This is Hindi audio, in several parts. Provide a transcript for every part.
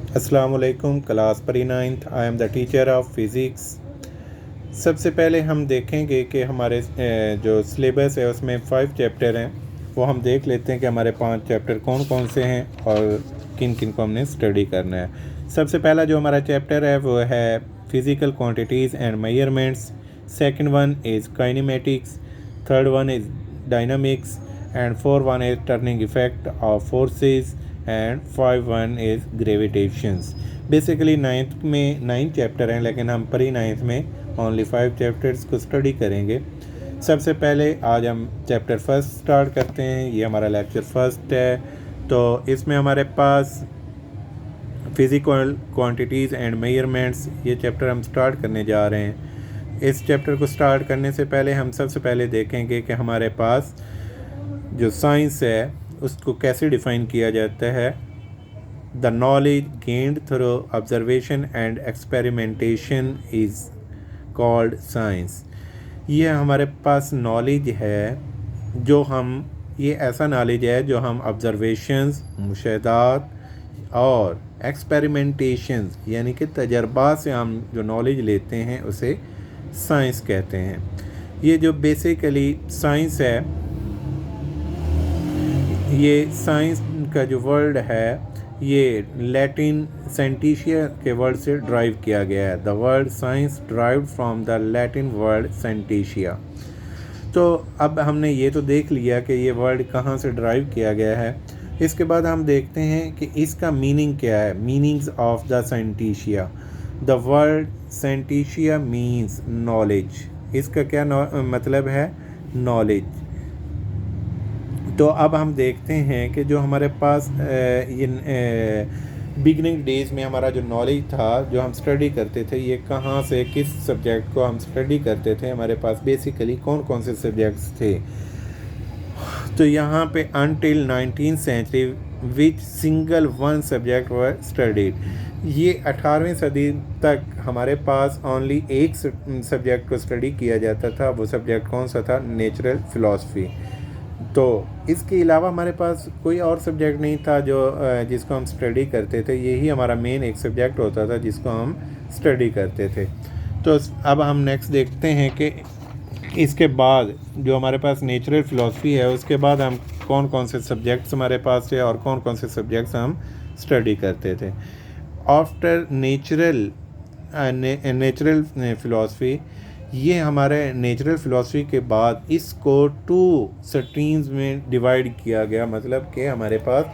अस्सलाम वालेकुम। क्लास परी 9th। I am the teacher of physics. सबसे पहले हम देखेंगे कि हमारे जो सिलेबस है उसमें 5 चैप्टर हैं, वो हम देख लेते हैं कि हमारे 5 चैप्टर कौन कौन से हैं और किन किन को हमने स्टडी करना है। सबसे पहला जो हमारा चैप्टर है वो है physical quantities and measurements. Second one is kinematics. Third one is dynamics and fourth one is turning effect of forces and 5 one is gravitations. Basically 9th में 9 चैप्टर हैं, लेकिन हम प्री 9th में ओनली 5 चैप्टर्स को स्टडी करेंगे। सबसे पहले आज हम चैप्टर फर्स्ट स्टार्ट करते हैं। ये हमारा लेक्चर फर्स्ट है, तो इसमें हमारे पास फिज़िकल क्वांटिटीज़ एंड मेजरमेंट्स ये चैप्टर हम स्टार्ट करने जा रहे हैं। इस चैप्टर को स्टार्ट करने से पहले हम सबसे पहले देखेंगे कि हमारे पास जो साइंस है उसको कैसे डिफ़ाइन किया जाता है। The knowledge gained through observation and experimentation is called science. ये हमारे पास नॉलेज है जो ये ऐसा नॉलेज है जो हम ऑब्जर्वेशंस, मुशाहदात और एक्सपेरिमेंटेशंस यानी कि तजर्बात से हम जो नॉलेज लेते हैं उसे साइंस कहते हैं। ये जो बेसिकली साइंस है, ये साइंस का जो वर्ड है ये लैटिन सेंटिशिया के वर्ड से ड्राइव किया गया है। The word science derived from the Latin word scientia. तो अब हमने ये तो देख लिया कि ये वर्ड कहाँ से ड्राइव किया गया है। इसके बाद हम देखते हैं कि इसका मीनिंग क्या है। Meanings of the scientia. The word scientia means knowledge. इसका क्या मतलब है? नॉलेज। तो अब हम देखते हैं कि जो हमारे पास ये बिगनिंग डेज़ में हमारा जो नॉलेज था, जो हम स्टडी करते थे, ये कहाँ से, किस सब्जेक्ट को हम स्टडी करते थे, हमारे पास बेसिकली कौन कौन से सब्जेक्ट्स थे। तो यहाँ पे until 19th century which single one subject were studied. ये 18वीं सदी तक हमारे पास ओनली एक सब्जेक्ट को स्टडी किया जाता था। वो सब्जेक्ट कौन सा था? Natural philosophy. तो इसके अलावा हमारे पास कोई और सब्जेक्ट नहीं था जिसको हम स्टडी करते थे। यही हमारा मेन एक सब्जेक्ट होता था जिसको हम स्टडी करते थे। तो अब हम नेक्स्ट देखते हैं कि इसके बाद जो हमारे पास नेचुरल फ़िलासफ़ी है, उसके बाद हम कौन कौन से सब्जेक्ट्स हमारे पास थे और कौन कौन से सब्जेक्ट्स हम स्टडी करते थे। आफ्टर नेचुरल फ़िलासफ़ी, ये हमारे नेचुरल फ़िलासफ़ी के बाद इसको 2 स्ट्रीम्स में डिवाइड किया गया। मतलब कि हमारे पास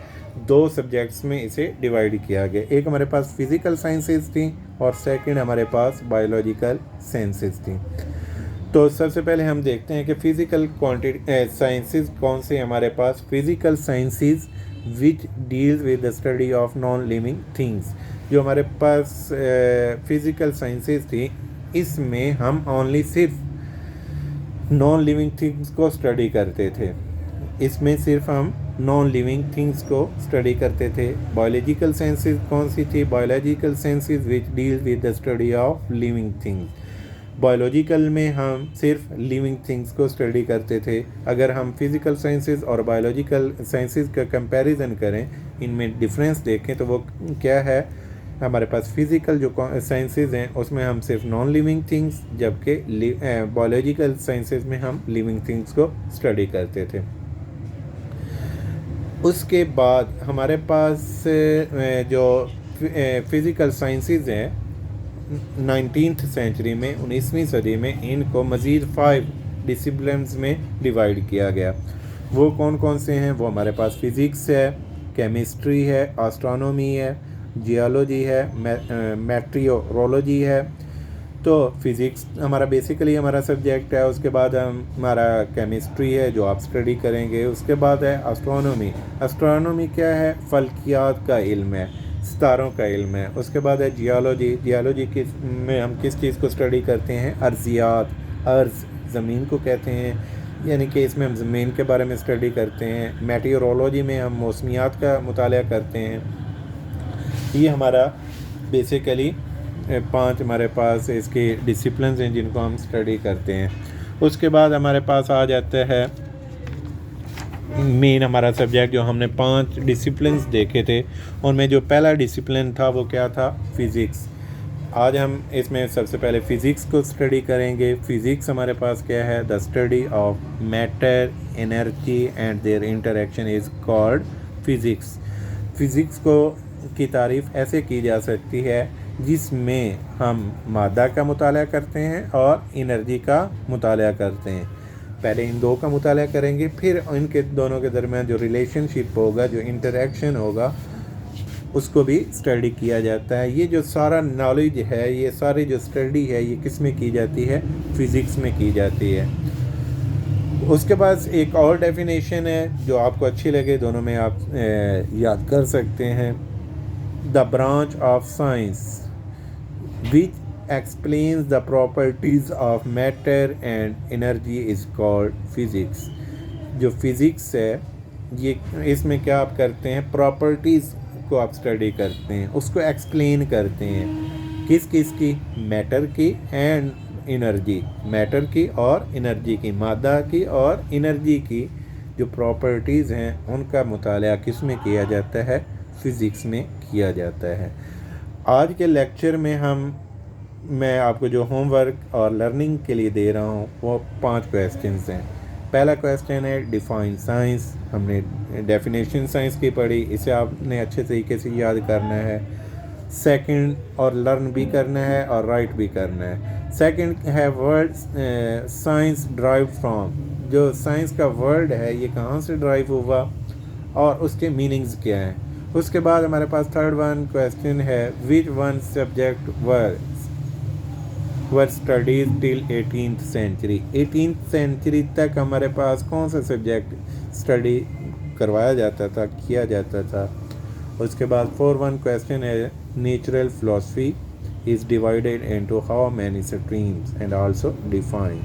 2 सब्जेक्ट्स में इसे डिवाइड किया गया। एक हमारे पास फ़िज़िकल साइंसेस थी और सेकंड हमारे पास बायोलॉजिकल साइंसेस थी। तो सबसे पहले हम देखते हैं कि फ़िज़िकल साइंसेस कौन से हमारे पास। Physical sciences which deals with the study of non living things. जो हमारे पास फ़िज़िकल साइंसेस थी, इसमें हम ओनली सिर्फ नॉन लिविंग थिंग्स को स्टडी करते थे। इसमें सिर्फ हम नॉन लिविंग थिंग्स को स्टडी करते थे। बायोलॉजिकल साइंसेस कौन सी थी? Biological sciences which deal with the study of living things. Biological में हम सिर्फ लिविंग थिंग्स को स्टडी करते थे। अगर हम फिज़िकल साइंसेस और बायोलॉजिकल साइंसेस का कंपैरिजन करें, इनमें डिफरेंस देखें तो वो क्या है। हमारे पास फ़िज़िकल जो साइंसेस हैं उसमें हम सिर्फ नॉन लिविंग थिंग्स, जबकि बायोलॉजिकल साइंसेस में हम लिविंग थिंग्स को स्टडी करते थे। उसके बाद हमारे पास जो फ़िज़िकल साइंसेस हैं 19th सेंचुरी में, 19वीं सदी में, इनको मज़ीद 5 डिसिप्लिन्स में डिवाइड किया गया। वो कौन कौन से हैं? वो हमारे पास फ़िज़िक्स है, केमिस्ट्री है, एस्ट्रोनॉमी है, जियोलॉजी है, मेट्रियोलॉजी है। तो फिज़िक्स हमारा बेसिकली हमारा सब्जेक्ट है। उसके बाद हमारा केमिस्ट्री है जो आप स्टडी करेंगे। उसके बाद है एस्ट्रोनॉमी। एस्ट्रोनॉमी क्या है? फ़ल्कियात का इल्म है, सितारों का इल्म है। उसके बाद है जियोलॉजी। जियोलॉजी में हम किस चीज़ को स्टडी करते हैं? अर्ज़ियात। अर्ज़ ज़मीन को कहते हैं, यानी कि इसमें हम ज़मीन के बारे में स्टडी करते हैं। मेट्रियोलॉजी में हम मौसमियात का मुताला करते हैं। ये हमारा बेसिकली 5 हमारे पास इसके डिसिप्लिन्स हैं जिनको हम स्टडी करते हैं। उसके बाद हमारे पास आ जाता है मेन हमारा सब्जेक्ट जो हमने 5 डिसिप्लिन्स देखे थे, उनमें जो पहला डिसिप्लिन था वो क्या था? फिज़िक्स। आज हम इसमें सबसे पहले फ़िज़िक्स को स्टडी करेंगे। फ़िज़िक्स हमारे पास क्या है? The study of matter, energy and there interaction is called physics. Physics को की तारीफ़ ऐसे की जा सकती है जिसमें हम मादा का मुताला करते हैं और एनर्जी का मुताला करते हैं। पहले इन दो का मुताला करेंगे, फिर इनके दोनों के दरमियान जो रिलेशनशिप होगा, जो इंटरेक्शन होगा, उसको भी स्टडी किया जाता है। ये जो सारा नॉलेज है, ये सारी जो स्टडी है, ये किस में की जाती है? फ़िज़िक्स में की जाती है। उसके पास एक और डेफिनेशन है जो आपको अच्छी लगे, दोनों में आप याद कर सकते हैं। The branch of science which explains the properties of matter and energy is called physics। जो फिज़िक्स है, ये इसमें क्या आप करते हैं? प्रॉपर्टीज़ को आप स्टडी करते हैं, उसको एक्सप्लेन करते हैं। किस किस की? मैटर की एंड एनर्जी। मैटर की और एनर्जी की, मादा की और एनर्जी की जो प्रॉपर्टीज़ हैं उनका मुताला किस में किया जाता है? फ़िज़िक्स में किया जाता है। आज के लेक्चर में मैं आपको जो होमवर्क और लर्निंग के लिए दे रहा हूँ वो 5 क्वेश्चंस हैं। पहला क्वेश्चन है डिफाइन साइंस। हमने डेफिनेशन साइंस की पढ़ी, इसे आपने अच्छे तरीके से याद करना है। सेकंड, और लर्न भी करना है और राइट भी करना है। सेकंड है वर्ड साइंस ड्राइव फ्रॉम। जो साइंस का वर्ड है ये कहाँ से ड्राइव हुआ और उसके मीनिंग्स क्या हैं। उसके बाद हमारे पास थर्ड वन क्वेश्चन है which one subject were studies till 18th century. 18th century तक हमारे पास कौन सा सब्जेक्ट स्टडी करवाया जाता था, किया जाता था। उसके बाद 4th क्वेश्चन है natural philosophy is divided into how many streams and also define.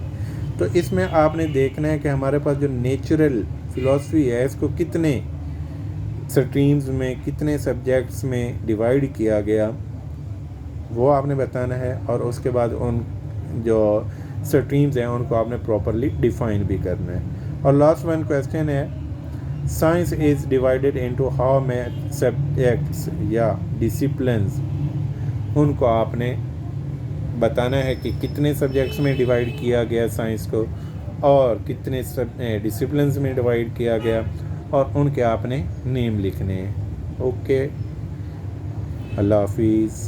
तो इसमें आपने देखना है कि हमारे पास जो नेचुरल फिलोसफी है इसको कितने स्ट्रीम्स में, कितने सब्जेक्ट्स में डिवाइड किया गया, वो आपने बताना है। और उसके बाद उन जो स्ट्रीम्स हैं उनको आपने प्रॉपरली डिफाइन भी करना है। और लास्ट वन क्वेश्चन है science is divided into how many subjects या डिसिप्लिन्स। उनको आपने बताना है कि कितने सब्जेक्ट्स में डिवाइड किया गया साइंस को और कितने डिसिप्लिन्स में डिवाइड किया गया, और उनके आपने नेम लिखने हैं। ओके, अल्लाह हाफिज़।